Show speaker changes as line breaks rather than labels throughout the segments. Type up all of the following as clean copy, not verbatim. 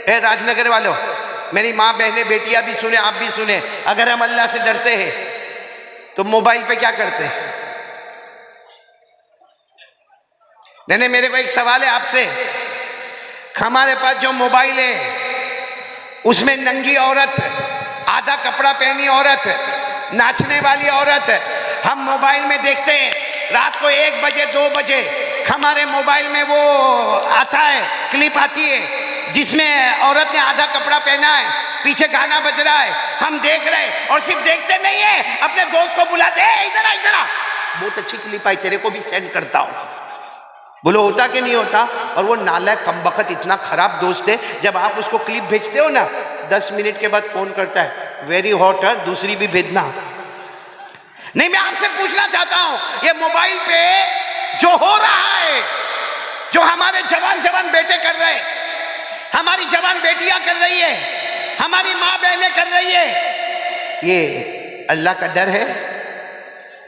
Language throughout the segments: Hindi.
ए राजनगर वालों, मेरी माँ बहनें बेटियां भी सुने, आप भी सुने, अगर हम अल्लाह से डरते हैं तो मोबाइल पे क्या करते हैं? नहीं, मेरे को एक सवाल है आपसे। हमारे पास जो मोबाइल है उसमें नंगी औरत, आधा कपड़ा पहनी औरत, नाचने वाली औरत, हम मोबाइल में देखते हैं। रात को 1 बजे 2 बजे हमारे मोबाइल में वो आता है, क्लिप आती है जिसमें औरत ने आधा कपड़ा पहना है, पीछे गाना बज रहा है, हम देख रहे हैं। और सिर्फ देखते नहीं है, अपने दोस्त को बुलाते हैं, इधर आ इधर आ, बहुत अच्छी क्लिप आई, तेरे को भी सेंड करता हूं। बोलो होता कि नहीं होता? और वो नालायक कमबख्त इतना खराब दोस्त है, जब आप उसको क्लिप भेजते हो ना 10 मिनट के बाद फोन करता है, वेरी हॉट है, दूसरी भी भेजना। नहीं, मैं आपसे पूछना चाहता हूं, ये मोबाइल पे जो हो रहा है, जो हमारे जवान बेटे कर रहे हैं, हमारी जवान बेटियां कर रही है, हमारी माँ बहनें कर रही है, ये अल्लाह का डर है?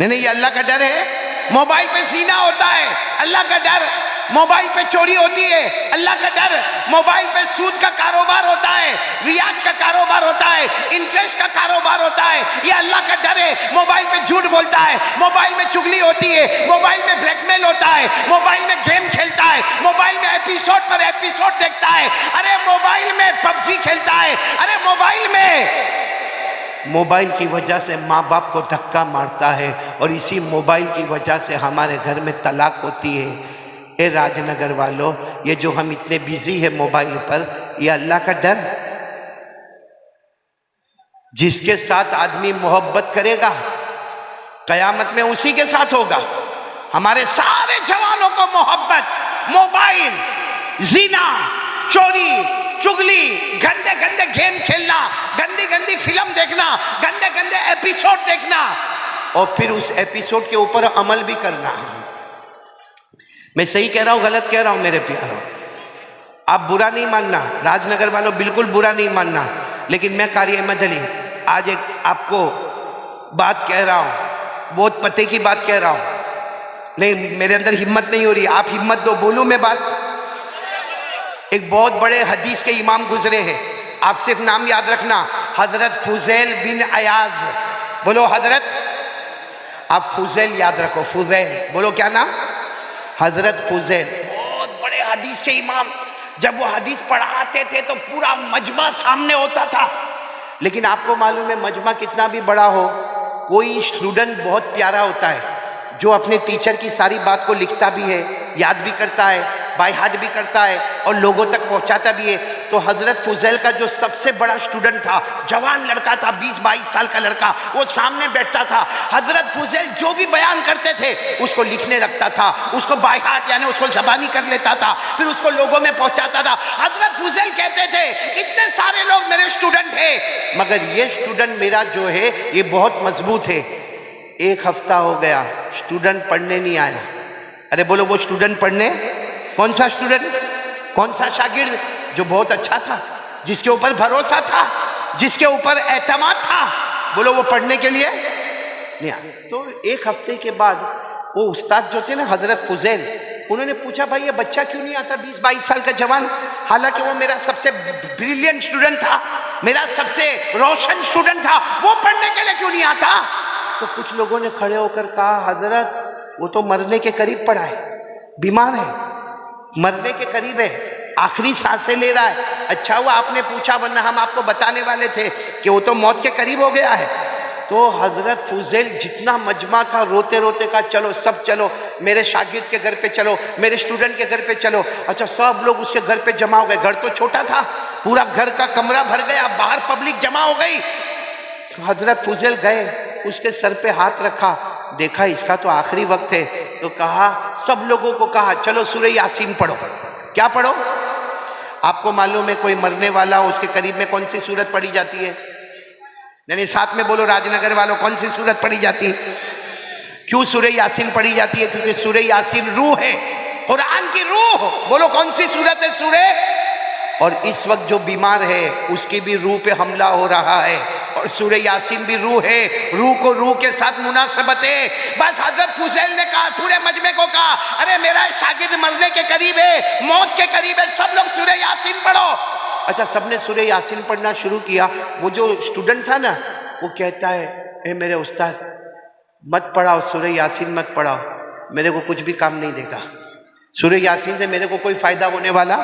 नहीं, ये अल्लाह का डर है। मोबाइल पे जीना होता है, अल्लाह का डर। मोबाइल पे चोरी होती है, अल्लाह का डर। मोबाइल पे सूद का कारोबार होता है, रियाज का कारोबार होता है, इंटरेस्ट का कारोबार होता है, ये अल्लाह का डर है। मोबाइल पे झूठ बोलता है, मोबाइल में चुगली होती है, मोबाइल में ब्लैकमेल होता है, मोबाइल में गेम खेलता है, मोबाइल में एपिसोड पर एपिसोड देखता है, अरे मोबाइल में पबजी खेलता है, अरे मोबाइल की वजह से माँ बाप को धक्का मारता है, और इसी मोबाइल की वजह से हमारे घर में तलाक होती है। ए राजनगर वालों, ये जो हम इतने बिजी है मोबाइल पर, ये अल्लाह का डर? जिसके साथ आदमी मोहब्बत करेगा कयामत में उसी के साथ होगा। हमारे सारे जवानों को मोहब्बत, मोबाइल, जीना, चोरी, चुगली, गंदे गंदे गेम खेलना, गंदी गंदी फिल्म देखना, गंदे गंदे एपिसोड देखना, और फिर उस एपिसोड के ऊपर अमल भी करना। मैं सही कह रहा हूं, गलत कह रहा हूं मेरे प्यारों? आप बुरा नहीं मानना, राजनगर वालों बिल्कुल बुरा नहीं मानना, लेकिन मैं कारी अहमद अली आज एक आपको बात कह रहा हूं, बहुत पते की बात कह रहा हूं। नहीं, मेरे अंदर हिम्मत नहीं हो रही, आप हिम्मत दो, बोलूं मैं बात। एक बहुत बड़े हदीस के इमाम गुजरे हैं, आप सिर्फ नाम याद रखना, हजरत फुजैल बिन अयाज। बोलो हजरत, आप फुजैल याद रखो, फुजैल बोलो, क्या नाम? हजरत फुजैल, बहुत बड़े हदीस के इमाम। जब वो हदीस पढ़ाते थे तो पूरा मजमा सामने होता था। लेकिन आपको मालूम है, मजमा कितना भी बड़ा हो, कोई स्टूडेंट बहुत प्यारा होता है जो अपने टीचर की सारी बात को लिखता भी है, याद भी करता है, बाय हार्ट भी करता है और लोगों तक पहुंचाता भी है। तो हजरत फुजैल का जो सबसे बड़ा स्टूडेंट था, जवान लड़का था, 20-22 साल का लड़का, वो सामने बैठता था। हजरत फुजैल जो भी बयान करते थे उसको लिखने लगता था, उसको बाय हार्ट यानी उसको ज़बानी कर लेता था, फिर उसको लोगों में पहुंचाता था। हजरत फुजैल कहते थे, इतने सारे लोग मेरे स्टूडेंट हैं, मगर ये स्टूडेंट मेरा जो है ये बहुत मजबूत है। 1 हफ्ता हो गया, स्टूडेंट पढ़ने नहीं आया। अरे बोलो, वो स्टूडेंट पढ़ने, कौन सा स्टूडेंट, कौन सा शागिर्द? जो बहुत अच्छा था, जिसके ऊपर भरोसा था, जिसके ऊपर एतमाद था, बोलो वो पढ़ने के लिए नहीं आया। तो 1 हफ्ते के बाद वो उस्ताद जो थे ना हजरत फुजैल, उन्होंने पूछा, भाई ये बच्चा क्यों नहीं आता, 20-22 साल का जवान, हालांकि वो मेरा सबसे ब्रिलियंट स्टूडेंट था, मेरा सबसे रोशन स्टूडेंट था, वो पढ़ने के लिए क्यों नहीं आता? तो कुछ लोगों ने खड़े होकर कहा, हजरत वो तो मरने के करीब पड़ा है, बीमार है, मरने के करीब है, आखिरी सांसें ले रहा है। अच्छा हुआ आपने पूछा, वरना हम आपको बताने वाले थे कि वो तो मौत के करीब हो गया है। तो हजरत फुजैल जितना मजमा था, रोते रोते का, चलो सब चलो, मेरे शागिर्द के घर पे चलो, मेरे स्टूडेंट के घर पे चलो। अच्छा, सब लोग उसके घर पे जमा हो गए। घर तो छोटा था, पूरा घर का कमरा भर गया, बाहर पब्लिक जमा हो गई। तो हजरत फुजैल गए, उसके सर पे हाथ रखा, देखा इसका तो आखिरी वक्त है, तो कहा, सब लोगों को कहा, चलो सूरह यासीन पढ़ो। क्या पढ़ो? आपको मालूम है कोई मरने वाला हो, उसके करीब में कौन सी सूरत पढ़ी जाती है? नहीं, साथ में बोलो राजनगर वालों, कौन सी सूरत पढ़ी जाती है? क्यों सूरह यासीन पढ़ी जाती है? क्योंकि सूरह यासीन रूह है, कुरान की रूह। बोलो कौन सी सूरत है? सूरह। और इस वक्त जो बीमार है उसकी भी रूह पे हमला हो रहा है, और सूरह यासीन भी रूह है, रूह को रूह के साथ मुनासबत है। बस हजरत फुजैल ने कहा, पूरे मजमे को कहा, अरे मेरा शागिर्द मरने के करीब है, मौत के करीब है, सब लोग सूरह यासीन पढ़ो। अच्छा, सबने सूरह यासीन पढ़ना शुरू किया। वो जो स्टूडेंट था ना, वो कहता है, ए मेरे उस्ताद, मत पढ़ाओ सूरह यासीन, मत पढ़ाओ, मेरे को कुछ भी काम नहीं देगा, सूरह यासीन से मेरे को कोई फायदा होने वाला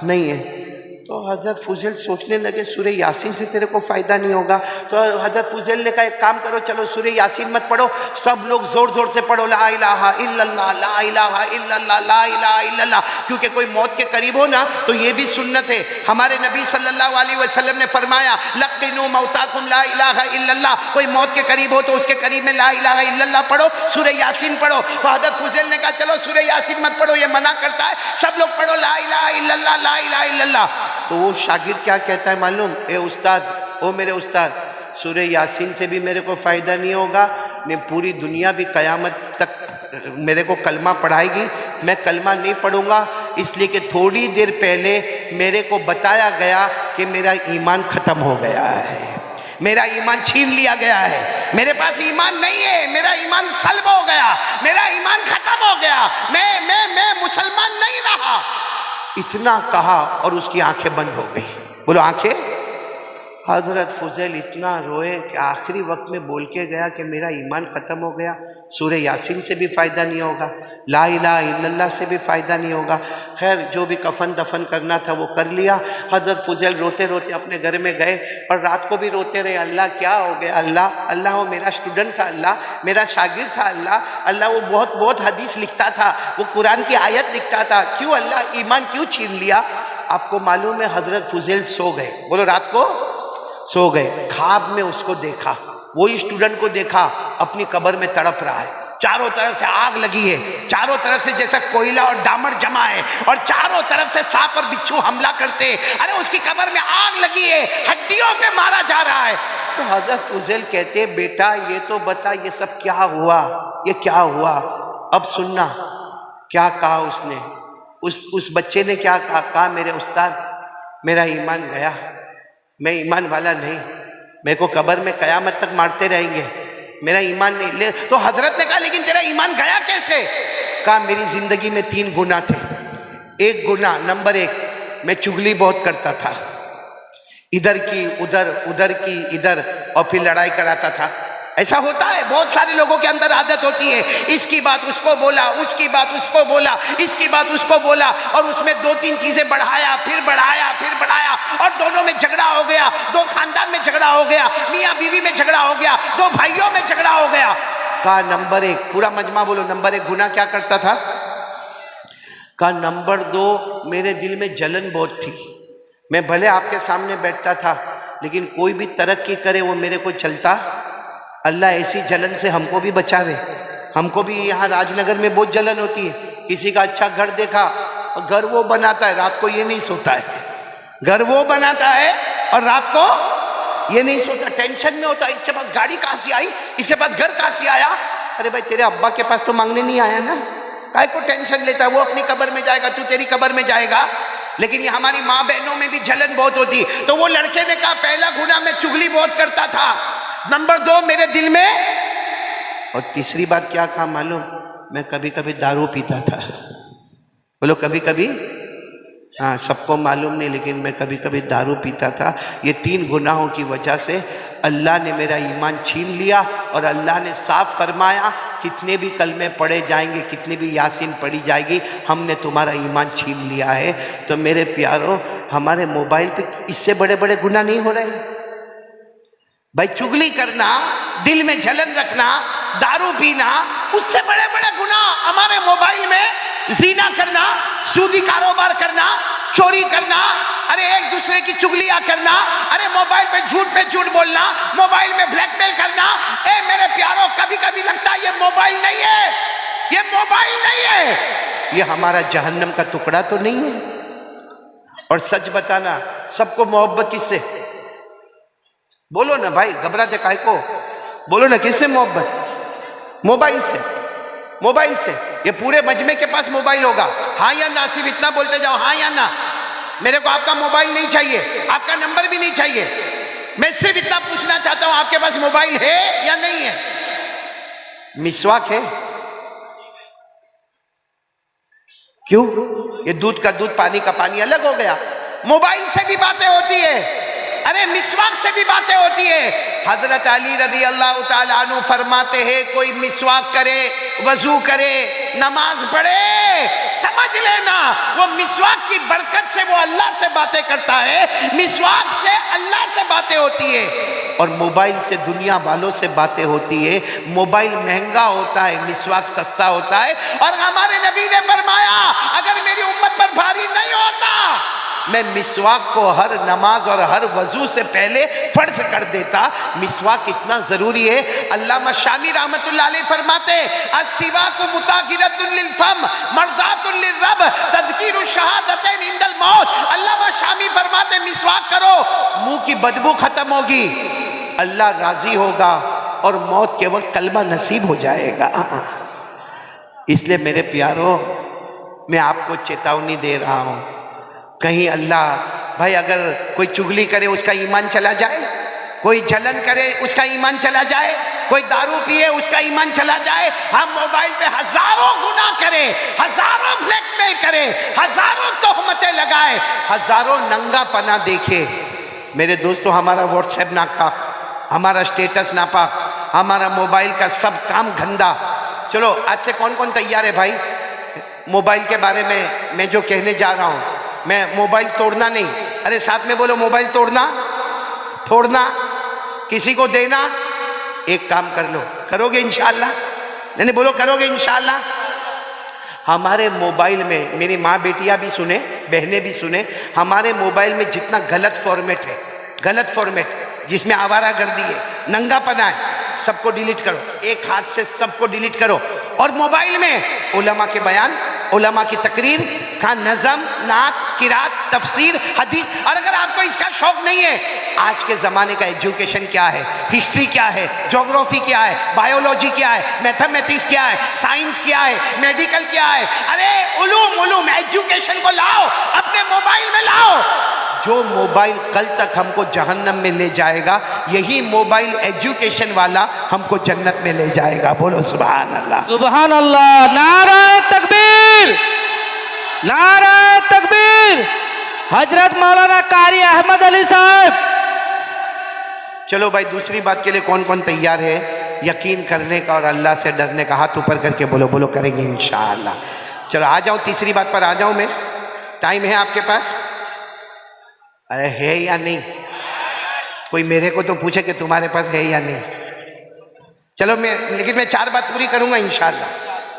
नहीं है। तो हजरत फुजैल सोचने लगे सूरह यासीन से तेरे को फायदा नहीं होगा। तो हजरत फुजैल ने कहा एक काम करो, चलो सूरह यासीन मत पढ़ो, सब लोग जोर जोर से पढ़ो ला इलाहा इल्लल्लाह, ला इलाहा इल्लल्लाह, ला इलाहा इल्लल्लाह। क्योंकि कोई मौत के करीब हो ना तो ये भी सुन्नत है। हमारे नबी सल्लल्लाहु अलैहि वसल्लम ने फरमाया लक़िनू मौताकुम ला इलाहा इल्लल्लाह। कोई मौत के करीब हो तो उसके करीब में ला इलाहा इल्लल्लाह पढ़ो, सूरह यासीन पढ़ो। तो हजरत फुजैल ने कहा चलो सूरह यासीन मत पढ़ो, ये मना करता है, सब लोग पढ़ो ला इलाहा इल्लल्लाह, ला इलाहा इल्लल्लाह। तो वो शागिर्द क्या कहता है मालूम, ए उस्ताद, ओ मेरे उस्ताद, सूरह यासीन से भी मेरे को फ़ायदा नहीं होगा, ने पूरी दुनिया भी क़यामत तक मेरे को कलमा पढ़ाएगी, मैं कलमा नहीं पढ़ूंगा, इसलिए कि थोड़ी देर पहले मेरे को बताया गया कि मेरा ईमान ख़त्म हो गया है, मेरा ईमान छीन लिया गया है, मेरे पास ईमान नहीं है, मेरा ईमान सल्ब हो गया, मेरा ईमान ख़त्म हो गया, मैं मुसलमान नहीं रहा। इतना कहा और उसकी आंखें बंद हो गई। बोलो आंखें। हजरत फुजैल इतना रोए कि आखिरी वक्त में बोल के गया कि मेरा ईमान ख़त्म हो गया, सूरह यासीन से भी फ़ायदा नहीं होगा, ला इलाहा इल्लल्लाह से भी फ़ायदा नहीं होगा। खैर जो भी कफन दफन करना था वो कर लिया। हजरत फुजैल रोते रोते अपने घर में गए और रात को भी रोते रहे, अल्लाह क्या हो गया, अल्लाह अल्लाह वो मेरा स्टूडेंट था, अल्लाह मेरा शागिर्द था, अल्लाह अल्लाह वो बहुत बहुत हदीस लिखता था, वो कुरान की आयत लिखता था, क्यों अल्लाह ईमान क्यों छीन लिया। आपको मालूम है हजरत फुजैल सो गए, बोलो रात को सो गए, ख्वाब में उसको देखा, वही स्टूडेंट को देखा अपनी कब्र में तड़प रहा है, चारों तरफ से आग लगी है, चारों तरफ से जैसा कोयला और डामर जमा है और चारों तरफ से सांप और बिच्छू हमला करते हैं, अरे उसकी कब्र में आग लगी है, हड्डियों पे मारा जा रहा है। तो हजरत फुजैल कहते बेटा ये तो बता ये सब क्या हुआ, ये क्या हुआ। अब सुनना क्या कहा उसने, उस बच्चे ने क्या कहा, मेरे उस्ताद मेरा ईमान गया, मैं ईमान वाला नहीं, मेरे को कब्र में कयामत तक मारते रहेंगे, मेरा ईमान नहीं ले। तो हजरत ने कहा लेकिन तेरा ईमान गया कैसे। कहा मेरी जिंदगी में 3 गुनाह थे। एक गुनाह नंबर 1, मैं चुगली बहुत करता था, इधर की उधर, उधर की इधर, और फिर लड़ाई कराता था। ऐसा होता है, बहुत सारे लोगों के अंदर आदत होती है, इसकी बात उसको बोला, उसकी बात उसको बोला, इसकी बात उसको बोला, और उसमें 2-3 चीजें बढ़ाया, फिर बढ़ाया, फिर बढ़ाया, और दोनों में झगड़ा हो गया, 2 खानदान में झगड़ा हो गया, मियाँ बीवी में झगड़ा हो गया, 2 भाइयों में झगड़ा हो गया। कहा नंबर 1, पूरा मजमा बोलो, नंबर 1 गुनाह क्या करता था। कहा नंबर 2 मेरे दिल में जलन बहुत थी, मैं भले आपके सामने बैठता था लेकिन कोई भी तरक्की करे वो मेरे को चलता। अल्लाह ऐसी जलन से हमको भी बचावे। हमको भी यहाँ राजनगर में बहुत जलन होती है, किसी का अच्छा घर देखा, घर वो बनाता है, रात को ये नहीं सोता है, घर वो बनाता है और रात को ये नहीं सोता, टेंशन में होता है, इसके पास गाड़ी कहाँ से आई, इसके पास घर कहाँ से आया। अरे भाई तेरे अब्बा के पास तो मांगने नहीं आया ना, काय को टेंशन लेता है, वो अपनी कब्र में जाएगा, तू तेरी कब्र में जाएगा। लेकिन ये हमारी माँ बहनों में भी जलन बहुत होती। तो वो लड़के ने कहा पहला गुनाह मैं चुगली बहुत करता था, नंबर 2 मेरे दिल में, और तीसरी बात क्या कहा मालूम, मैं कभी कभी दारू पीता था। बोलो कभी कभी, हाँ सबको मालूम नहीं लेकिन मैं कभी कभी दारू पीता था। ये 3 गुनाहों की वजह से अल्लाह ने मेरा ईमान छीन लिया और अल्लाह ने साफ फरमाया कितने भी कलमे पढ़े जाएंगे, कितनी भी यासीन पढ़ी जाएगी, हमने तुम्हारा ईमान छीन लिया है। तो मेरे प्यारों हमारे मोबाइल पे इससे बड़े बड़े गुनाह नहीं हो रहे भाई, चुगली करना, दिल में जलन रखना, दारू पीना, उससे बड़े बड़े गुनाह हमारे मोबाइल में। ज़िना करना, सूदी कारोबार करना, चोरी करना, अरे एक दूसरे की चुगलियां करना, अरे मोबाइल पे झूठ बोलना, मोबाइल में ब्लैकमेल करना। ए मेरे प्यारों कभी कभी लगता है ये मोबाइल नहीं है, ये मोबाइल नहीं है, ये हमारा जहन्नम का टुकड़ा तो नहीं है। और सच बताना, सबको मोहब्बत किससे, बोलो ना भाई, घबराते काहे को, बोलो ना किससे मोहब्बत, मोबाइल से, मोबाइल से। ये पूरे मजमे के पास मोबाइल होगा, हाँ या ना, सिर्फ इतना बोलते जाओ हाँ या ना। मेरे को आपका मोबाइल नहीं चाहिए, आपका नंबर भी नहीं चाहिए, मैं सिर्फ इतना पूछना चाहता हूं आपके पास मोबाइल है या नहीं है। मिसवाक है, क्यों, ये दूध का दूध पानी का पानी अलग हो गया। मोबाइल से भी बातें होती है, अरे मिसवाक से भी बातें होती है। हजरत अली रज़ी अल्लाह ताला अन्हु फरमाते हैं, कोई मिसवाक करे, वजू करे, नमाज पढ़े, समझ लेना वो मिसवाक की बरकत से वो अल्लाह से बातें करता है, मिसवाक से अल्लाह से बातें होती है। और मोबाइल से दुनिया वालों से बातें होती है। मोबाइल महंगा होता है, मिसवाक सस्ता होता है। और हमारे नबी ने फरमाया, अगर मेरी उम्मत पर भारी नहीं होता मैं मिसवाक को हर नमाज और हर वजू से पहले फर्ज कर देता। मिसवाक इतना जरूरी है। अल्लामा शामी रहमतुल्लाह अलैह फरमाते, अस्सिवाकु मुताहिरतुन लिल फम मर्दातुन लिर रब तज़कीरु शहादतैन इंदल मौत। अल्लामा शामी फरमाते, मिसवाक करो, मुंह की बदबू खत्म होगी, अल्लाह राजी होगा और मौत के वक्त कलमा नसीब हो जाएगा। इसलिए मेरे प्यारो, मैं आपको चेतावनी दे रहा हूं, कहीं अल्लाह भाई अगर कोई चुगली करे उसका ईमान चला जाए, कोई जलन करे उसका ईमान चला जाए, कोई दारू पिए उसका ईमान चला जाए, हम मोबाइल पे हजारों गुनाह करें, हजारों ब्लैकमेल करें, हजारों तोहमतें लगाए, हजारों नंगा पना देखे। मेरे दोस्तों, हमारा व्हाट्सएप नापाक, हमारा स्टेटस नापाक, हमारा मोबाइल का सब काम गंदा। चलो आज से कौन कौन तैयार है भाई, मोबाइल के बारे में मैं जो कहने जा रहा हूं, मैं मोबाइल तोड़ना नहीं, अरे साथ में बोलो, मोबाइल तोड़ना, फोड़ना, किसी को देना, एक काम कर लो, करोगे इंशाअल्लाह? नहीं बोलो करोगे इंशाअल्लाह? हमारे मोबाइल में, मेरी माँ बेटियां भी सुने, बहनें भी सुने, हमारे मोबाइल में जितना गलत फॉर्मेट है, गलत फॉर्मेट जिसमें आवारागर्दी है, नंगापना है, सबको डिलीट करो, एक हाथ से सबको डिलीट करो। और मोबाइल में उलमा के बयान, उलमा की तकरीर का नज़म, नात, किरात, तफसीर, हदीस। और अगर आपको इसका शौक नहीं है, आज के ज़माने का एजुकेशन क्या है, हिस्ट्री क्या है, ज्योग्राफी क्या है, बायोलॉजी क्या है, मैथमेटिक्स क्या है, साइंस क्या है, मेडिकल क्या है, अरे उलूम एजुकेशन को लाओ, अपने मोबाइल में लाओ। जो मोबाइल कल तक हमको जहन्नम में ले जाएगा, यही मोबाइल एजुकेशन वाला हमको जन्नत में ले जाएगा। बोलो सुभान अल्लाह, सुभान
अल्लाह, नारे तकबीर, नारे तकबीर। हजरत मौलाना कारी अहमद अली साहब।
चलो भाई, दूसरी बात के लिए कौन कौन तैयार है यकीन करने का और अल्लाह से डरने का? हाथ ऊपर करके बोलो, बोलो करेंगे इंशाअल्लाह। चलो आ जाओ, तीसरी बात पर आ जाऊं मैं। टाइम है आपके पास? अरे है या नहीं? कोई मेरे को तो पूछे कि तुम्हारे पास है या नहीं। चलो लेकिन मैं 4 बात पूरी करूंगा इंशाअल्लाह।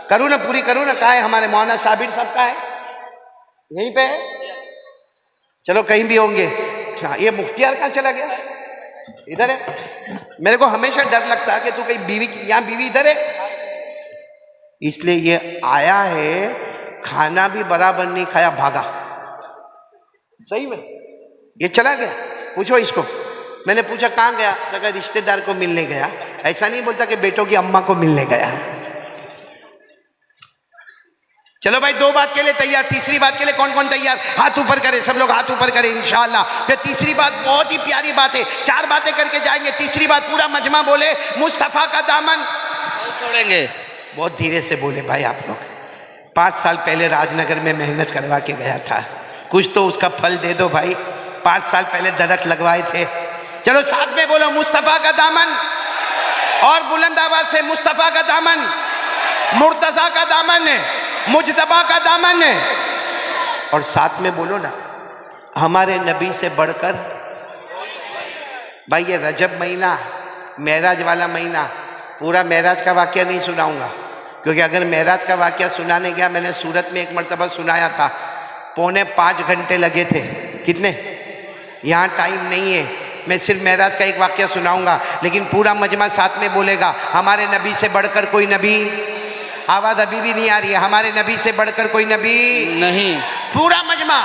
करूँ ना, पूरी करूँ ना। कहाँ है हमारे मौलाना साबिर साहब? का है यहीं पे है? चलो कहीं भी होंगे। ये मुख्तियार कहाँ चला गया? इधर है। मेरे को हमेशा डर लगता है कि तू कहीं बीवी, यहाँ बीवी इधर है, इसलिए ये आया है, खाना भी बराबर नहीं खाया, भागा। सही में ये चला गया। पूछो इसको। मैंने पूछा कहाँ गया, तो कहा रिश्तेदार को मिलने गया। ऐसा नहीं बोलता कि बेटों की अम्मा को मिलने गया। चलो भाई, 2 बात के लिए तैयार। तीसरी बात के लिए कौन कौन तैयार? हाथ ऊपर करे, सब लोग हाथ ऊपर करें इंशाअल्लाह। फिर तीसरी बात बहुत ही प्यारी बात है, 4 बातें करके जाएंगे। तीसरी बात पूरा मजमा बोले, मुस्तफा का दामन
छोड़ेंगे।
बहुत धीरे से बोले भाई आप लोग। 5 साल पहले राजनगर में मेहनत करवा के गया था, कुछ तो उसका फल दे दो भाई। 5 साल पहले दरख्त लगवाए थे। चलो साथ में बोलो, मुस्तफा का दामन। और बुलंद आवाज से, मुस्तफा का दामन, मुर्तजा का दामन है, मुजतबा का दामन है। और साथ में बोलो ना, हमारे नबी से बढ़कर। भाई ये रजब महीना, मेराज वाला महीना, पूरा मेराज का वाकया नहीं सुनाऊंगा, क्योंकि अगर मेराज का वाकया सुनाने गया, मैंने सूरत में एक मरतबा सुनाया था, 4.25 घंटे लगे थे। कितने? यहाँ टाइम नहीं है, मैं सिर्फ मेराज का एक वाकया सुनाऊंगा, लेकिन पूरा मजमा साथ में बोलेगा, हमारे नबी से बढ़कर कोई नबी। आवाज अभी भी नहीं आ रही है, हमारे नबी से बढ़कर कोई नबी
नहीं।
पूरा मजमा।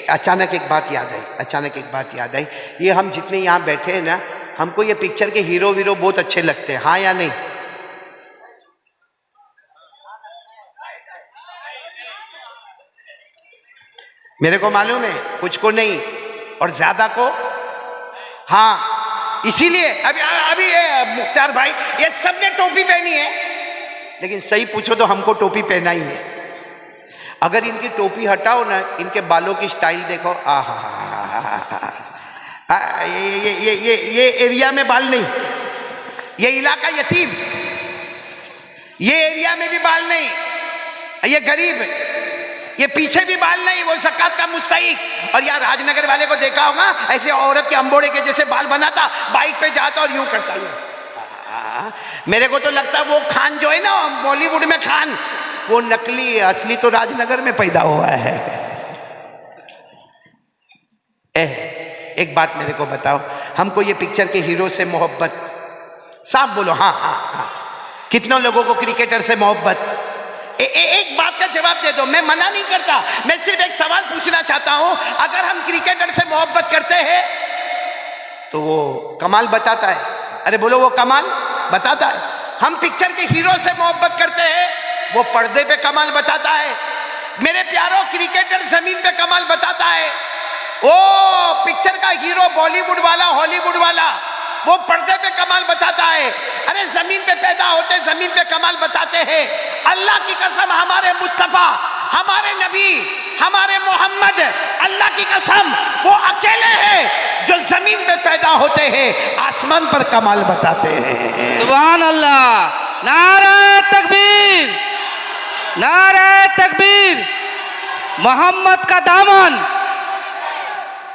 अचानक एक बात याद आई, अचानक एक बात याद आई। ये हम जितने यहाँ बैठे हैं ना, हमको ये पिक्चर के हीरो वीरो बहुत अच्छे लगते हैं, हाँ या नहीं? मेरे को मालूम है, कुछ को नहीं और ज्यादा को हाँ। इसीलिए अभी ये मुख्तार भाई, ये सबने टोपी पहनी है, लेकिन सही पूछो तो हमको टोपी पहना ही है। अगर इनकी टोपी हटाओ ना, इनके बालों की स्टाइल देखो, ये एरिया में बाल नहीं, ये इलाका यतीम, ये एरिया में भी बाल नहीं, ये गरीब, ये पीछे भी बाल नहीं, वो ज़कात का मुस्तहिक। और यार राजनगर वाले को देखा होगा, ऐसे औरत के अंबोड़े के जैसे बाल बनाता, बाइक पे जाता और यूं करता यूं। मेरे को तो लगता है वो खान जो है ना बॉलीवुड में खान, वो नकली है, असली तो राजनगर में पैदा हुआ है। एक बात मेरे को बताओ, हमको ये पिक्चर के हीरो से मोहब्बत, साफ बोलो हाँ हाँ हाँ, कितनों लोगों को क्रिकेटर से मोहब्बत? एक बात का जवाब दे दो, मैं मना नहीं करता, मैं सिर्फ एक सवाल पूछना चाहता हूं, अगर हम क्रिकेटर से मोहब्बत करते हैं तो वो कमाल बताता है, अरे बोलो वो कमाल बताता है। हम पिक्चर के हीरो से मोहब्बत करते हैं, वो पर्दे पे कमाल बताता है। मेरे प्यारों, क्रिकेटर जमीन पे कमाल बताता है, ओ पिक्चर का हीरो बॉलीवुड वाला, हॉलीवुड वाला, वो पर्दे पे कमाल बताता है। अरे जमीन पे पैदा होते जमीन पे कमाल बताते हैं। अल्लाह की कसम, हमारे मुस्तफा, हमारे नबी, हमारे मोहम्मद, अल्लाह की कसम वो अकेले हैं जो जमीन पे पैदा होते हैं, आसमान पर कमाल बताते हैं।
सुभान अल्लाह, नारे तकबीर, नारे तकबीर। मोहम्मद का दामन,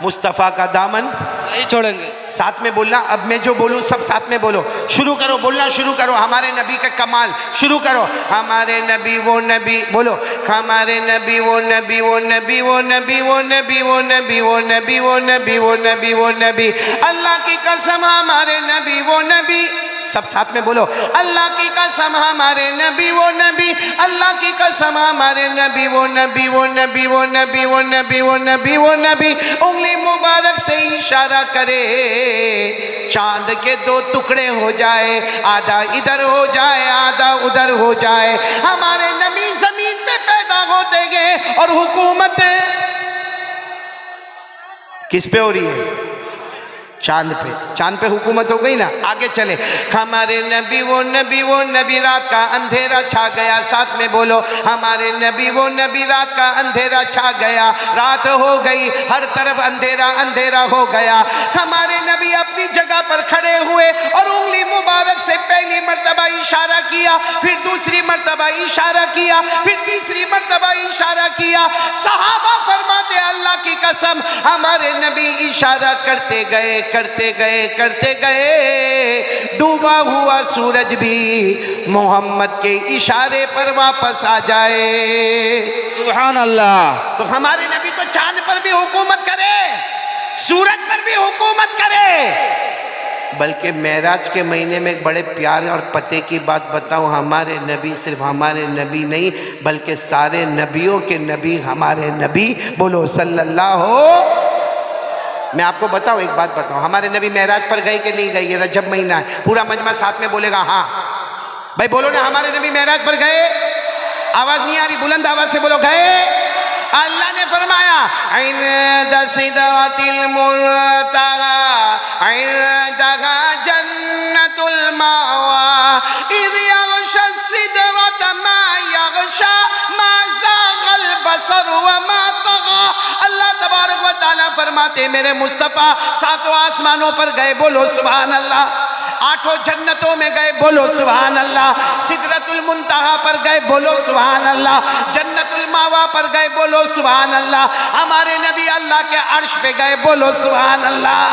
मुस्तफा का दामन
नहीं छोड़ेंगे।
साथ में बोलना, अब मैं जो बोलूं सब साथ में बोलो, शुरू करो, बोलना शुरू करो, हमारे नबी का कमाल शुरू करो। हमारे नबी वो नबी, बोलो हमारे नबी वो नबी, वो नबी वो नबी, वो नबी वो नबी, वो नबी वो नबी, वो नबी वो नबी, अल्लाह की कसम हमारे नबी वो नबी, सब साथ में बोलो, अल्लाह की कसम हमारे नबी वो नबी, अल्लाह की कसम हमारे नबी वो नबी, वो नबी वो नबी, वो नबी वो नबी, वो नबी। उंगली मुबारक से इशारा करे, चांद के दो टुकड़े हो जाए, आधा इधर हो जाए आधा उधर हो जाए। हमारे नबी जमीन पे पैदा होते गए और हुकूमत किस पे हो रही है? चांद पे, चांद पे हुकूमत हो गई ना। आगे चले, हमारे नबी वो नबी, वो नबी, रात का अंधेरा छा गया, साथ में बोलो हमारे नबी वो नबी, रात का अंधेरा छा गया, रात हो गई, हर तरफ अंधेरा अंधेरा हो गया। हमारे नबी अपनी जगह पर खड़े हुए और उंगली मुबारक से पहली मर्तबा इशारा किया, फिर दूसरी मर्तबा इशारा किया, फिर तीसरी मर्तबा इशारा किया। सहाबा फरमाते अल्लाह की कसम हमारे नबी इशारा करते गए करते गए करते गए, डूबा हुआ सूरज भी मोहम्मद के इशारे पर वापस आ जाए।
सुभान अल्लाह।
तो हमारे नबी तो चांद पर भी हुकूमत करे, सूरज पर भी हुकूमत करे। बल्कि मेराज के महीने में एक बड़े प्यार और पते की बात बताऊं, हमारे नबी सिर्फ हमारे नबी नहीं बल्कि सारे नबियों के नबी हमारे नबी, बोलो सल्लल्लाहु। मैं आपको बताऊं, एक बात बताऊं, हमारे नबी मेराज पर गए कि नहीं गए? ये रजब महीना है, पूरा मजमा साथ में बोलेगा हाँ भाई, बोलो ना हमारे नबी मेराज पर गए। आवाज नहीं आ रही, बुलंद आवाज से बोलो गए। अल्लाह ने फरमाया इन्द सिदरतिल मुंतहा इन्दहा जन्नतुल मावा इद यग़शा सिदरत मा यग़शा मा ज़ाग़ल बसर व मा तग़ा। अल्लाह तबारक व तआला फरमाते मेरे मुस्तफ़ा सातों आसमानों पर गए, बोलो सुभान अल्लाह। आठों जन्नतों में गए, बोलो सुभान अल्लाह। सिदरतुल मुंतहा पर गए, बोलो सुभान अल्लाह। जन्नतुल मावा पर गए, बोलो सुभान अल्लाह। हमारे नबी अल्लाह के अर्श पे गए, बोलो सुभान अल्लाह।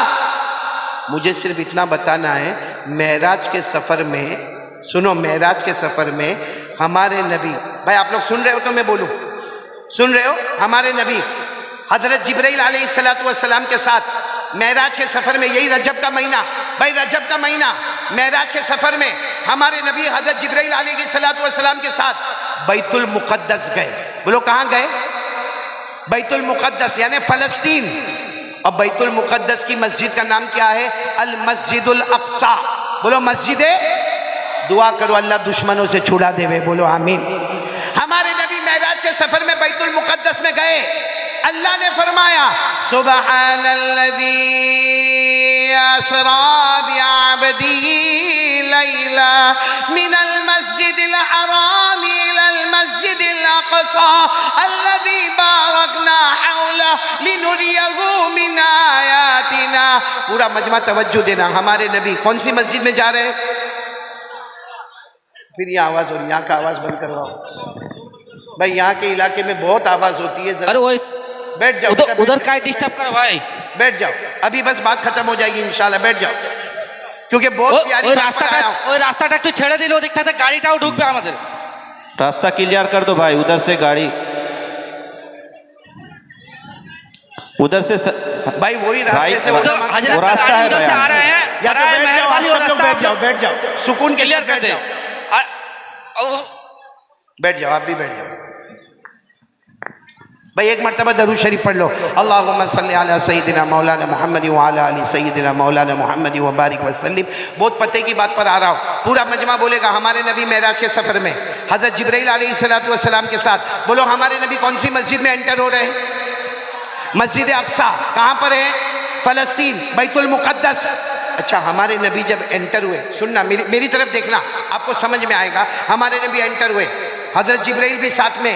मुझे सिर्फ इतना बताना है, मेराज के सफर में, सुनो, मेराज के सफर में हमारे नबी, भाई आप लोग सुन रहे हो तो मैं बोलूं, सुन रहे हो? हमारे नबी हजरत जिब्राइल अलैहिस्सलातु वस्सलाम के साथ मेराज के सफर में, यही रजब का महीना, भाई रजब का महीना, मेराज के सफर में हमारे नबी हजरत जिब्राइल अलैहिस्सलातु वस्सलाम के साथ बैतुल मुक़द्दस गए। बोलो कहाँ गए? बैतुल मुक़द्दस यानी फलस्तीन। और बैतुल मुक़द्दस की मस्जिद का नाम क्या है? अल मस्जिदुल अक़सा। बोलो मस्जिद, दुआ करो अल्लाह दुश्मनों से छुड़ा देवे, बोलो आमीन। हमारे नबी मेराज के सफर में बैतुल मुक़द्दस में गए, अल्लाह ने फरमाया सुब्हानल्लज़ी अस्रा बिअब्दिही लैला मिनल मस्जिदिल हराम इलल मस्जिदिल अक़सा अल्लज़ी बारकना हौला लिनुरियहु मिन आयातिना। पूरा मजमा तवज्जो देना। हमारे नबी कौन सी मस्जिद में जा रहे हैं? फिर ये आवाज हो रही, यहाँ का आवाज बंद करवाओ भाई, यहाँ के इलाके में बहुत आवाज होती है।
अरे वो
बैठ जाओ,
उधर का डिस्टर्ब कर भाई,
बैठ जाओ, अभी बस बात खत्म हो जाएगी इंशाल्लाह, बैठ जाओ, क्योंकि बहुत प्यारी
रास्ता একটু ছেড়ে দিলে ওদিক থেকে গাড়িটাও ঢুকবে আমাদের।
रास्ता क्लियर कर दो भाई, उधर से गाड़ी, उधर से
भाई वही रास्ते से
वो रास्ता है
उधर से आ रहे हैं,
या तो बैठ जाओ, बैठ जाओ, बैठ जाओ, सुकून के
क्लियर
साथ
कर
बैठ
दे।
जाओ, बैठ जाओ, आप भी बैठ जाओ भाई। एक मरतबा दरूद शरीफ पढ़ लो, अल्लाहुम्मा सल्ली अला सय्यिदिना मौलाना मुहम्मद व अला आलि सय्यिदिना मौलाना मुहम्मद व बारिक वसल्लिम। बहुत पते की बात पर आ रहा हूँ, पूरा मजमा बोलेगा। हमारे नबी मेराज के सफ़र में हज़रत जिब्राइल अलैहिस्सलातु वस्सलाम के साथ, बोलो हमारे नबी कौन सी मस्जिद में एंटर हो रहे हैं? मस्जिद अक्सा। कहाँ पर है? फ़लस्तीन, बैतुल मुक़द्दस। अच्छा, हमारे नबी जब एंटर हुए, सुनना मेरी तरफ देखना, आपको समझ में आएगा। हमारे नबी एंटर हुए, हज़रत जिब्राइल भी साथ में,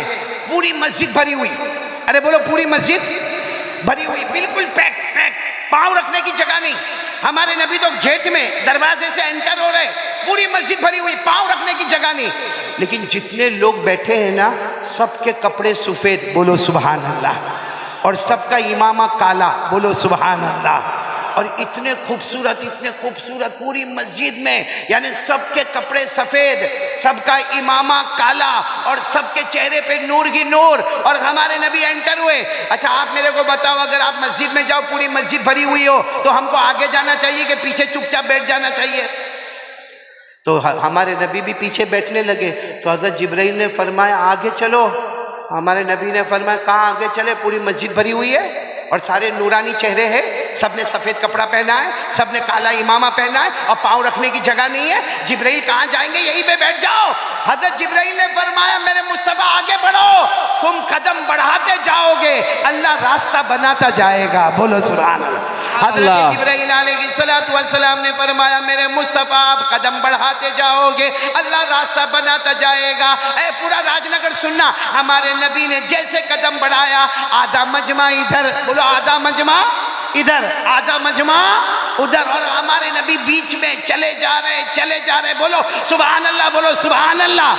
पूरी मस्जिद भरी हुई। अरे बोलो, पूरी मस्जिद भरी हुई, बिल्कुल पैक पैक, पाँव रखने की जगह नहीं। हमारे नबी तो गेट में दरवाजे से एंटर हो रहे, पूरी मस्जिद भरी हुई, पाँव रखने की जगह नहीं। लेकिन जितने लोग बैठे हैं ना, सबके कपड़े सफ़ेद, बोलो सुभान अल्लाह, और सबका इमामा काला, बोलो सुभान अल्लाह। और इतने खूबसूरत पूरी मस्जिद में, यानी सबके कपड़े सफ़ेद, सबका इमामा काला, और सबके चेहरे पे नूर ही नूर, और हमारे नबी एंटर हुए। अच्छा, आप मेरे को बताओ, अगर आप मस्जिद में जाओ, पूरी मस्जिद भरी हुई हो, तो हमको आगे जाना चाहिए कि पीछे चुपचाप बैठ जाना चाहिए? तो हमारे नबी भी पीछे बैठने लगे। तो हज़रत जिब्राइल ने फरमाया आगे चलो। हमारे नबी ने फरमाया कहाँ आगे चले, पूरी मस्जिद भरी हुई है और सारे नूरानी चेहरे हैं, सबने सफ़ेद कपड़ा पहना है, सबने काला इमामा पहना है, और पाँव रखने की जगह नहीं है। जिब्राइल कहाँ जाएंगे, यहीं पे बैठ जाओ। हज़रत जिब्राइल ने फरमाया मेरे मुस्तफ़ा आगे बढ़ो, तुम कदम बढ़ाते जाओगे, अल्लाह रास्ता बनाता जाएगा, बोलो सुभान अल्लाह। हज़रत जिब्राइल अलैहिस्सलातु वस्सलाम ने फरमाया मेरे मुस्तफ़ा आप कदम बढ़ाते जाओगे, अल्लाह रास्ता बनाता जाएगा। ऐ पूरा राजनगर सुनना, हमारे नबी ने जैसे कदम बढ़ाया, आधा मजमा इधर, बोलो आधा मजमा इधर, आधा मजमा उधर, और हमारे नबी बीच में चले जा रहे, बोलो सुभान अल्लाह, बोलो सुभान अल्लाह।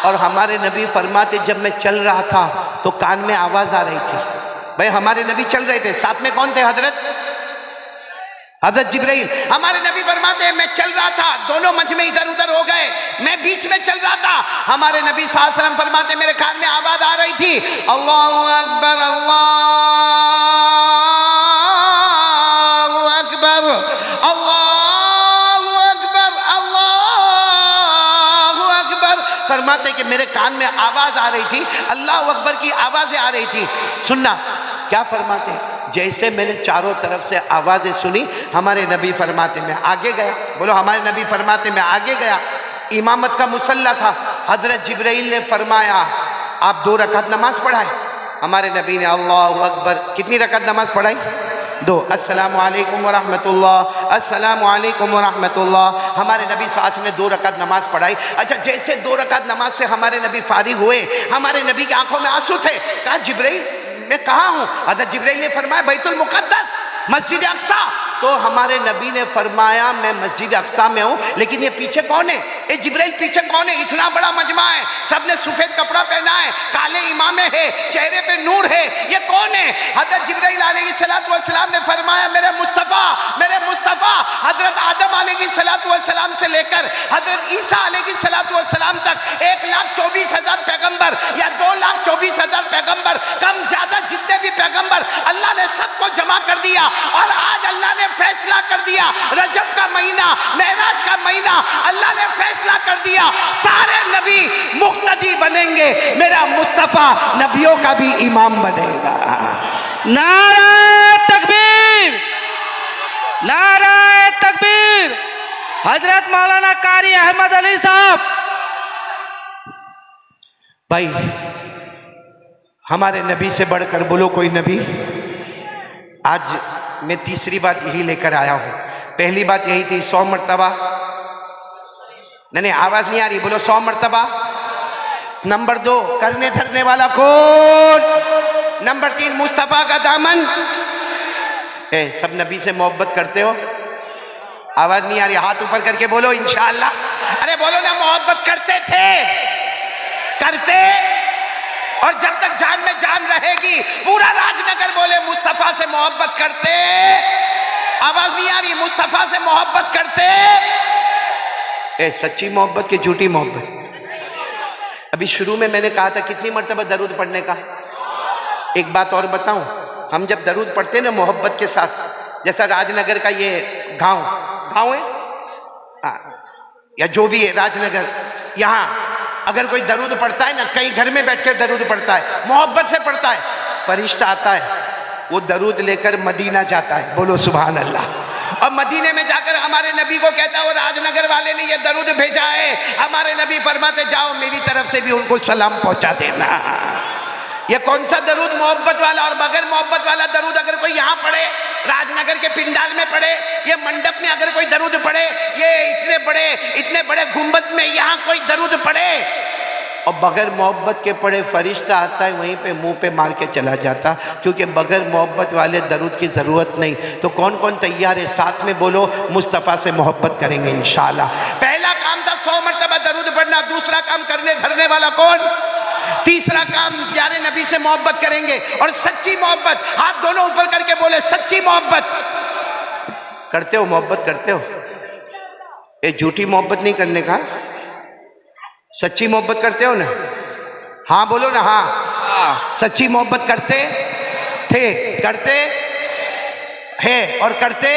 और हमारे नबी फरमाते जब मैं चल रहा था तो कान में आवाज आ रही थी। भाई हमारे नबी चल रहे थे, साथ में कौन थे? हज़रत जिब्राइल। हमारे नबी फरमाते हैं मैं चल रहा था, दोनों मजमे इधर उधर हो गए, मैं बीच में चल रहा था। हमारे नबी सल्लल्लाहु अलैहि वसल्लम फरमाते मेरे कान में आवाज आ रही थी, अल्लाहु अकबर, अल्लाहु अकबर, अल्लाहु अकबर, अल्लाहु अकबर। फरमाते कि मेरे कान में आवाज आ रही थी, अल्लाहु अकबर की आवाजें आ रही थी। सुनना क्या फरमाते हैं, जैसे मैंने चारों तरफ से आवाज़ें सुनी, हमारे नबी फरमाते मैं आगे गया, बोलो हमारे नबी फरमाते मैं आगे गया। इमामत का मुसल्ला था, हज़रत जिब्राइल ने फरमाया आप 2 रकात नमाज पढ़ाए। हमारे नबी ने अल्लाहु अकबर, कितनी रकात नमाज पढ़ाई? 2। अस्सलामु अलैकुम व रहमतुल्लाह, अस्सलामु अलैकुम व रहमतुल्लाह। हमारे नबी साथ ने 2 रकात नमाज पढ़ाई। अच्छा, जैसे 2 रकात नमाज से हमारे नबी फारिग हुए, हमारे नबी की आंखों में आंसू थे। कहा जिब्राइल मैं कहाँ हूँ? हज़रत जिब्राइल ने फरमाया बैतुल मुक़द्दस, मस्जिद अक़सा। तो हमारे नबी ने फरमाया मैं मस्जिद अक़सा में हूँ, लेकिन ये पीछे कौन है? ये जिब्राइल पीछे कौन है? इतना बड़ा मजमा है, सबने सफ़ेद कपड़ा पहना है, काले इमामे है, चेहरे पे नूर है, ये कौन है? हज़रत जिब्राइल अलैहिस्सलातु वस्सलाम ने फरमाया मेरे मुस्तफ़ा, मेरे मुस्तफ़ा। हज़रत आदम अलैहिस्सलातु वस्सलाम से लेकर हज़रत ईसा अलैहिस्सलातु वस्सलाम तक 1,24,000 पैगम्बर या 2,24,000 पैगम्बर, कम ज्यादा जितने भी पैगम्बर, अल्लाह ने सबको जमा कर दिया। और आज अल्लाह ने फैसला कर दिया, रजब का महीना, मेराज का महीना, अल्लाह ने फैसला कर दिया सारे नबी मुक्तदी बनेंगे, मेरा मुस्तफ़ा नबियों का भी इमाम बनेगा।
नारे तकबीर, नारे तकबीर। हजरत मौलाना कारी अहमद अली साहब।
भाई हमारे नबी से बढ़कर बोलो कोई नबी। आज मैं तीसरी बात यही लेकर आया हूं। पहली बात यही थी 100 मरतबा, नहीं आवाज नहीं आ रही, बोलो 100 मरतबा। नंबर 2 करने धरने वाला कौन? नंबर 3 मुस्तफा का दामन। सब नबी से मोहब्बत करते हो? आवाज नहीं आ रही, हाथ ऊपर करके बोलो इंशाअल्लाह। अरे बोलो ना, मोहब्बत करते थे, करते, और जब तक जान में जान रहेगी पूरा राजनगर बोले मुस्तफा से मोहब्बत करते। आवाज नहीं आ रही, मुस्तफा से मोहब्बत करते। सच्ची मोहब्बत की झूठी मोहब्बत? अभी शुरू में मैंने कहा था कितनी मर्तबा दरूद पढ़ने का। एक बात और बताऊं, हम जब दरूद पढ़ते हैं ना मोहब्बत के साथ, जैसा राजनगर का ये गांव है या जो भी है राजनगर, यहाँ अगर कोई दरूद पढ़ता है ना, कहीं घर में बैठकर दरूद पढ़ता है, मोहब्बत से पढ़ता है, फरिश्ता आता है, वो दरूद लेकर मदीना जाता है, बोलो सुभान अल्लाह। और मदीने में जाकर हमारे नबी को कहता है वो राजनगर वाले ने ये दरूद भेजा है। हमारे नबी फरमाते जाओ मेरी तरफ से भी उनको सलाम पहुंचा देना। ये कौन सा दरूद? मोहब्बत वाला। और बगैर मोहब्बत वाला दरूद अगर कोई यहाँ पढ़े, राजनगर के पिंडाल में पढ़े, ये मंडप में अगर कोई दरूद पढ़े, ये इतने बड़े गुंबद में यहाँ कोई दरूद पढ़े, और बगैर मोहब्बत के पढ़े, फरिश्ता आता है वहीं पे मुंह पे मार के चला जाता, क्योंकि बगैर मोहब्बत वाले दरूद की जरूरत नहीं। तो कौन कौन तैयार है? साथ में बोलो मुस्तफ़ा से मोहब्बत करेंगे इंशाअल्लाह। पहला काम था 100 मरतबा दरूद पढ़ना। दूसरा काम करने धरने वाला कौन? तीसरा काम प्यारे नबी से मोहब्बत करेंगे, और सच्ची मोहब्बत। हाथ दोनों ऊपर करके बोले सच्ची मोहब्बत करते हो? मोहब्बत करते हो? ये झूठी मोहब्बत नहीं करने का, सच्ची मोहब्बत करते हो ना? हाँ बोलो ना। हाँ, सच्ची मोहब्बत करते थे, करते हैं और करते।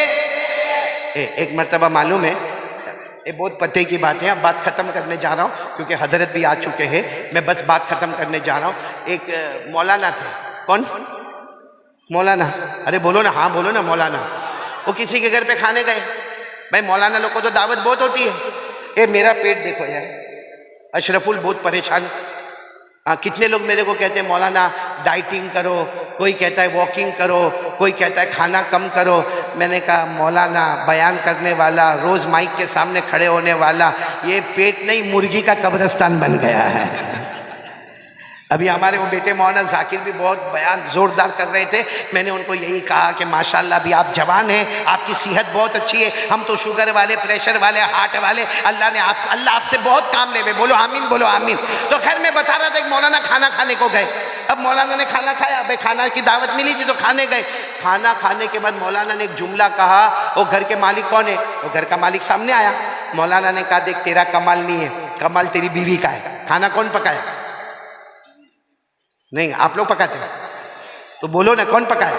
एक मर्तबा मालूम है, ये बहुत पते की बात है, अब बात खत्म करने जा रहा हूँ क्योंकि हजरत भी आ चुके हैं, मैं बस बात खत्म करने जा रहा हूँ। एक मौलाना थे। कौन? मौलाना। अरे बोलो ना, हाँ बोलो ना। मौलाना वो किसी के घर पे खाने गए। भाई मौलाना लोग को तो दावत बहुत होती है। ये मेरा पेट देखो यार, अशरफुल बहुत परेशान। कितने लोग मेरे को कहते हैं मौलाना डाइटिंग करो, कोई कहता है वॉकिंग करो, कोई कहता है खाना कम करो। मैंने कहा मौलाना बयान करने वाला, रोज माइक के सामने खड़े होने वाला, ये पेट नहीं मुर्गी का कब्रिस्तान बन गया है। अभी हमारे वो बेटे मौलाना जाकिर भी बहुत बयान जोरदार कर रहे थे। मैंने उनको यही कहा कि माशाल्लाह अभी आप जवान हैं, आपकी सेहत बहुत अच्छी है, हम तो शुगर वाले, प्रेशर वाले, हार्ट वाले, अल्लाह आपसे बहुत काम ले। बोलो आमीन, बोलो आमीन। तो खैर मैं बता रहा था कि मौलाना खाना खाने को गए। अब मौलाना ने खाना खाया, भाई खाना की दावत मिली थी तो खाने गए। खाना खाने के बाद मौलाना ने एक जुमला कहा, वो घर के मालिक कौन है? वो घर का मालिक सामने आया। मौलाना ने कहा देख तेरा कमाल नहीं है, कमाल तेरी बीवी का है। खाना कौन पकाया? नहीं, आप लोग पकाते हैं तो बोलो ना कौन पकाया?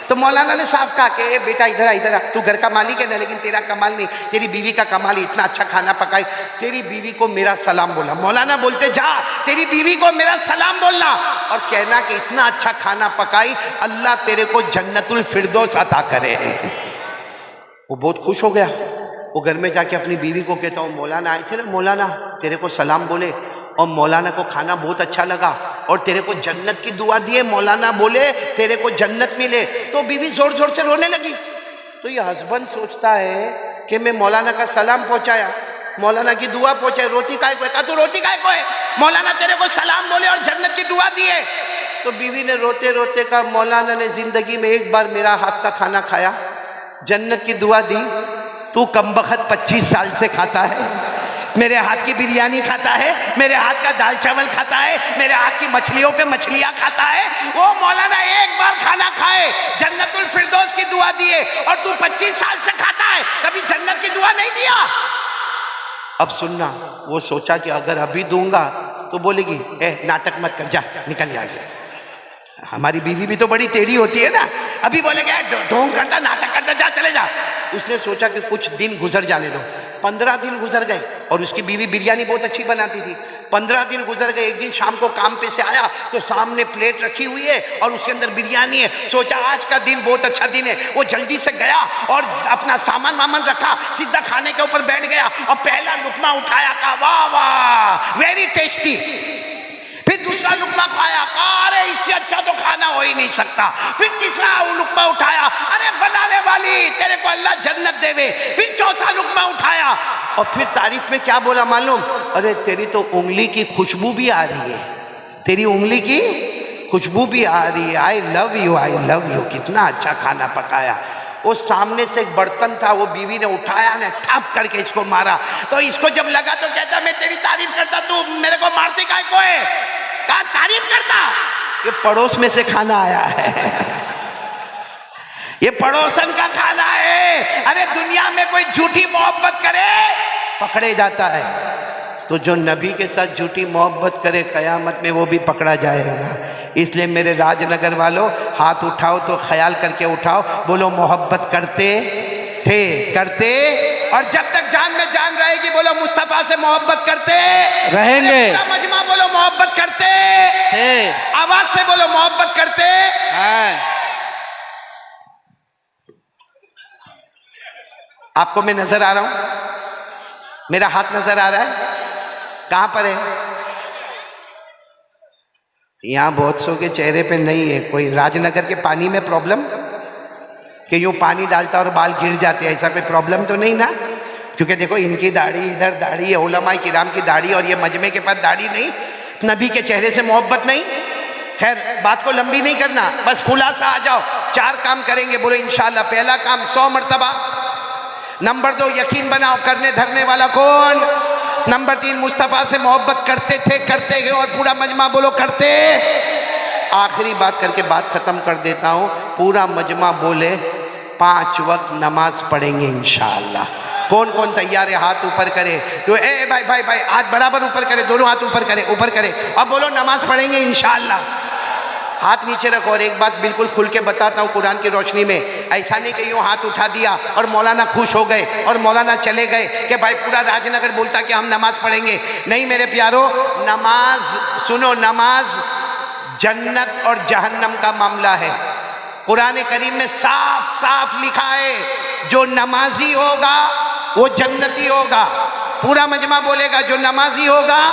तो मौलाना ने साफ कहा कि बेटा इधर आ, तू घर का मालिक है ना, लेकिन तेरा कमाल नहीं, तेरी बीवी का कमाल है, इतना अच्छा खाना पकाई। तेरी बीवी को मेरा सलाम बोला। मौलाना बोलते जा तेरी बीवी को मेरा सलाम बोलना और कहना कि इतना अच्छा खाना पकाई, अल्लाह तेरे को जन्नतुल फिरदौस अता करे। वो बहुत खुश हो गया। वो घर में जाके अपनी बीवी को कहता हूँ मौलाना आए थे ना, मौलाना तेरे को सलाम बोले और मौलाना को खाना बहुत अच्छा लगा और तेरे को जन्नत की दुआ दिए, मौलाना बोले तेरे को जन्नत मिले। तो बीवी जोर जोर से रोने लगी। तो ये हस्बैंड सोचता है कि मैं मौलाना का सलाम पहुंचाया, मौलाना की दुआ पहुंचाई, रोती काय को है? तू रोती काय को है? मौलाना तेरे को सलाम बोले और जन्नत की दुआ दिए। तो बीवी ने रोते रोते कहा मौलाना ने जिंदगी में एक बार मेरा हाथ का खाना खाया, जन्नत की दुआ दी, तू कमबख्त 25 साल से खाता है, मेरे हाथ की बिरयानी खाता है, मेरे हाथ का दाल चावल खाता है, मेरे हाथ की मछलियों पे मछलियां खाता है। वो मौलाना एक बार खाना खाए, जन्नतुल फिरदौस की दुआ दिए, और तू 25 साल से खाता है, कभी जन्नत की दुआ नहीं दिया। अब सुनना, वो सोचा कि अगर अभी दूंगा तो बोलेगी नाटक मत कर, जा निकल यहाँ से। हमारी बीवी भी तो बड़ी टेढ़ी होती है ना, अभी बोलेगा ढोंग करता, नाटक करता, जा चले जा। उसने सोचा कि कुछ दिन गुजर जाने दो। 15 दिन गुजर गए और उसकी बीवी बिरयानी बहुत अच्छी बनाती थी। 15 दिन गुजर गए। एक दिन शाम को काम पे से आया तो सामने प्लेट रखी हुई है और उसके अंदर बिरयानी है। सोचा आज का दिन बहुत अच्छा दिन है। वो जल्दी से गया और अपना सामान वामान रखा, सीधा खाने के ऊपर बैठ गया और पहला लुकमा उठाया, कहा वाह वाह वेरी टेस्टी। फिर दूसरा लुकमा खाया, कहा अरे इससे अच्छा तो खाना हो ही नहीं सकता। फिर तीसरा लुकमा उठाया, अरे बनाने वाली तेरे को अल्लाह जन्नत देवे। फिर चौथा लुकमा उठाया, और फिर तारीफ में क्या बोला मालूम, अरे तेरी तो उंगली की खुशबू भी आ रही है, तेरी उंगली की खुशबू भी आ रही है, I love you, I love you, कितना अच्छा खाना पकाया। वो सामने से एक बर्तन था, वो बीवी ने उठाया ने ठप करके इसको मारा, तो इसको जब लगा तो कहता मैं तेरी तारीफ करता, तू मेरे को मारती काय को है, कहा तारीफ करता। ये पड़ोस में से खाना आया है, ये पड़ोसन का खाना है। अरे दुनिया में कोई झूठी मोहब्बत करे पकड़े जाता है, तो जो नबी के साथ झूठी मोहब्बत करे कयामत में वो भी पकड़ा जाएगा। इसलिए मेरे राजनगर वालों, हाथ उठाओ तो ख्याल करके उठाओ, बोलो मोहब्बत करते थे, करते, और जब तक जान में जान रहेगी बोलो मुस्तफा से मोहब्बत करते
रहेंगे।
पूरा मजमा बोलो मोहब्बत करते
थे।
आवाज से बोलो मोहब्बत करते
हैं।
आपको मैं नजर आ रहा हूं, मेरा हाथ नजर आ रहा है, कहां पर है? यहां बहुत सौ के चेहरे पे नहीं है। कोई राजनगर के पानी में प्रॉब्लम कि यूं पानी डालता और बाल गिर जाते, ऐसा कोई प्रॉब्लम तो नहीं ना? क्योंकि देखो इनकी दाढ़ी, इधर दाढ़ी है, उलमाए किराम की दाढ़ी, और ये मजमे के पास दाढ़ी नहीं, नबी के चेहरे से मोहब्बत नहीं। खैर बात को लंबी नहीं करना, बस खुलासा आ जाओ। 4 काम करेंगे, बोलो इंशाल्लाह। पहला काम 100 मरतबा। नंबर 2 यकीन बनाओ करने धरने वाला कौन। नंबर 3 मुस्तफ़ा से मोहब्बत करते थे, करते हैं, और पूरा मजमा बोलो करते। आखिरी बात करके बात खत्म कर देता हूं, पूरा मजमा बोले 5 वक्त नमाज पढ़ेंगे इंशाअल्लाह। कौन कौन तैयार है हाथ ऊपर करे, तो ए भाई भाई भाई हाथ बराबर ऊपर करे, दोनों हाथ ऊपर करे, ऊपर करे, अब बोलो नमाज पढ़ेंगे इंशाअल्लाह। हाथ नीचे रखो। और एक बात बिल्कुल खुल के बताता हूँ कुरान की रोशनी में, ऐसा नहीं कि यूँ हाथ उठा दिया और मौलाना खुश हो गए और मौलाना चले गए कि भाई पूरा राजनगर बोलता कि हम नमाज पढ़ेंगे। नहीं मेरे प्यारो, नमाज सुनो, नमाज जन्नत और जहन्नम का मामला है। कुरान करीम में साफ साफ लिखा है, जो नमाजी होगा वो जन्नती होगा। पूरा मजमा बोलेगा जो नमाजी होगा।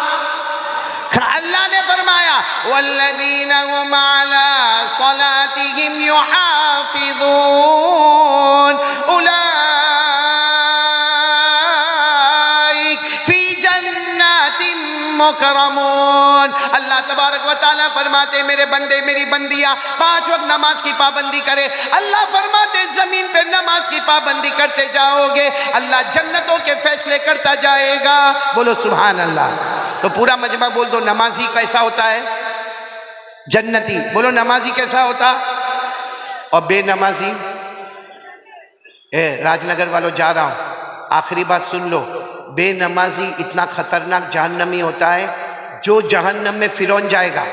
अल्लाह ने फरमाया वल्लज़ीना हुम अला सलातिहिम युहाफ़िज़ून उलाइक फी जन्नातिम मुकरमून। अल्लाह तबारक व तआला फरमाते मेरे बंदे मेरी बंदियाँ 5 वक्त नमाज की पाबंदी करे। अल्लाह फरमाते जमीन पे नमाज की पाबंदी करते जाओगे, अल्लाह जन्नतों के फैसले करता जाएगा। बोलो सुभान अल्लाह। तो पूरा मजमा बोल दो, नमाजी कैसा होता है? जन्नती। बोलो नमाजी कैसा होता? और बेनमाजी? राजनगर वालों जा रहा हूं, आखिरी बात सुन लो। बेनमाजी इतना खतरनाक जहन्नमी होता है, जो जहन्नम में फिरौन जाएगा,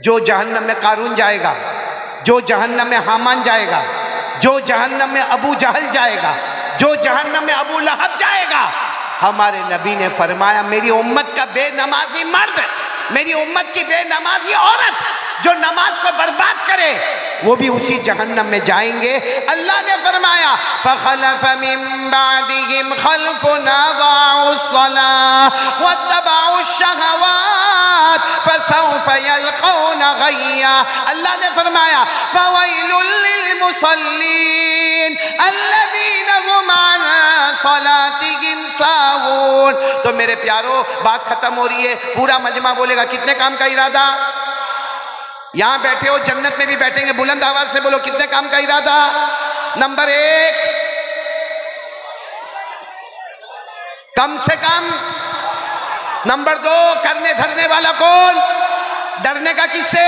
जो जहन्नम में कारून जाएगा, जो जहन्नम में हामान जाएगा, जो जहन्नम में अबू जहल जाएगा, जो जहन्नम में अबू लहब जाएगा। हमारे नबी ने फरमाया मेरी उम्मत का बेनमाजी मर्द, मेरी उम्मत की बेनमाजी औरत जो नमाज को बर्बाद करे वो भी उसी जहन्नम में जाएंगे। अल्लाह ने फरमाया फखलफ मिन बादिहिम खल्फुन अज़ाउस्सलाह वत्तबउश्शहवात फसौफ यल्क़ौन गय्या। अल्लाह ने फरमाया फवैलुल लिलमुसल्लीन अल्लज़ीना हुम अन सलातिहिम साहून। तो मेरे प्यारो बात खत्म हो रही है, पूरा मजमा बोलेगा कितने काम का इरादा। यहां बैठे हो जन्नत में भी बैठेंगे, बुलंद आवाज से बोलो कितने काम का इरादा। नंबर 1 कम से कम। नंबर 2 करने धरने वाला कौन? डरने का किससे?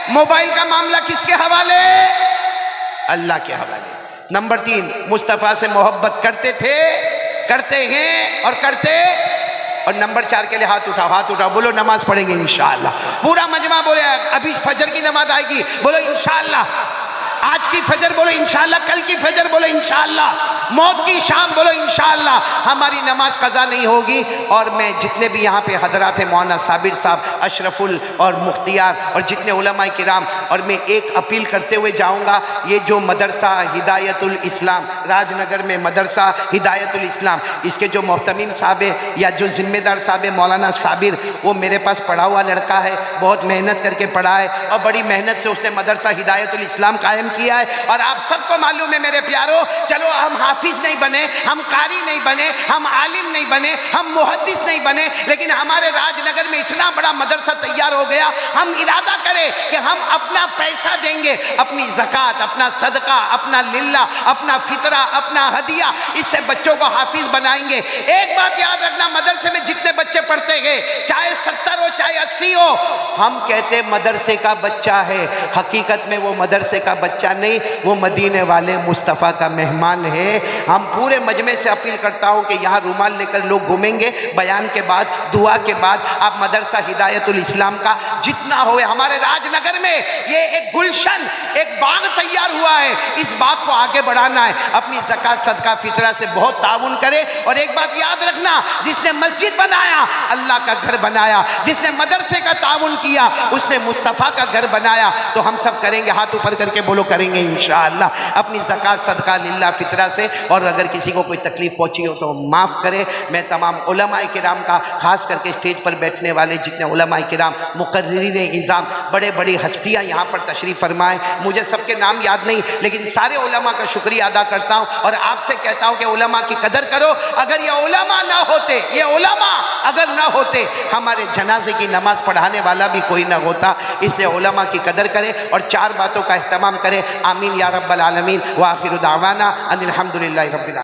मोबाइल का मामला किसके हवाले? अल्लाह के हवाले। नंबर 3 मुस्तफ़ा से मोहब्बत करते थे, करते हैं और करते। और नंबर 4 के लिए हाथ उठाओ, हाथ उठाओ, बोलो नमाज पढ़ेंगे इंशाअल्लाह। पूरा मजमा बोले अभी फजर की नमाज आएगी, बोलो इंशाअल्लाह। आज की फजर बोलो इंशाअल्लाह, कल की फजर बोलो इंशाअल्लाह, मौत की शाम बोलो इंशाअल्लाह। हमारी नमाज कज़ा नहीं होगी। और मैं जितने भी यहाँ पे हजरात हैं, मौलाना साबिर साहब, अशरफुल और मुख्तियार और जितने उलमाए किराम, और मैं एक अपील करते हुए जाऊँगा, ये जो मदरसा हिदायतुल इस्लाम राजनगर में मदरसा हिदायतुल इस्लाम, इसके जो मोहतमीम साहब है या जो जिम्मेदार साहब है मौलाना साबिर, वो मेरे पास पढ़ा हुआ लड़का है, बहुत मेहनत करके पढ़ा है और बड़ी मेहनत से उसने मदरसा हिदायतुल इस्लाम कायम किया है। और आप सबको मालूम है मेरे प्यारो, चलो हम हाफिज नहीं बने, हम कारी नहीं बने, हम आलिम नहीं बने, हम मुहद्दिस नहीं बने, लेकिन हमारे राजनगर में इतना बड़ा मदरसा तैयार हो गया। हम इरादा करें कि हम अपना पैसा देंगे, अपनी ज़कात, अपना सदका, अपना लिल्ला, अपना फितरा, अपना हदिया, इससे बच्चों को हाफिज बनाएंगे। एक बात याद रखना, मदरसे में जितने बच्चे पढ़ते गए, चाहे 70 हो चाहे 80 हो, हम कहते मदरसे का बच्चा है, हकीकत में वो मदरसे का बच्चा नहीं, वो मदीने वाले मुस्तफ़ा का मेहमान है। हम पूरे मजमे से अपील करता हूँ कि यहाँ रुमाल लेकर लोग घूमेंगे, बयान के बाद, दुआ के बाद आप मदरसा हिदायतुल इस्लाम का जितना हो, हमारे राजनगर में ये एक गुलशन, एक बाग तैयार हुआ है, इस बाग को आगे बढ़ाना है। अपनी ज़कात, सदका, फितरा से बहुत ताउन करे। और एक बात याद रखना, जिसने मस्जिद बनाया अल्लाह का घर बनाया, जिसने मदरसे का ताउन किया उसने मुस्तफ़ा का घर बनाया। तो हम सब करेंगे, हाथ ऊपर करके बोलो, करेंगे इंशाअल्लाह अपनी ज़कात, सदका, लिल्ला, फितरा से। और अगर किसी को कोई तकलीफ पहुंची हो तो माफ़ करे। मैं तमाम उलमाए किराम का, खास करके स्टेज पर बैठने वाले जितने उलमाए किराम, मुकर्रिरीन इज़ाम, बड़े बड़ी हस्तियाँ यहाँ पर तशरीफ़ फरमाएँ, मुझे सबके नाम याद नहीं, लेकिन सारे उलमा का शुक्रिया अदा करता हूँ। और आपसे कहता हूँ कि उलमा की कदर करो। अगर ये उलमा ना होते, ये उलमा अगर ना होते, हमारे जनाजे की नमाज पढ़ाने वाला भी कोई ना होता। इसलिए उलमा की कदर करें और 4 बातों का एहतमाम करें। आमीन या रब्बल आलमीन। व आखिरु दावाना अनिल हम्दुलिल्लाहि रब्बिल आलमीन।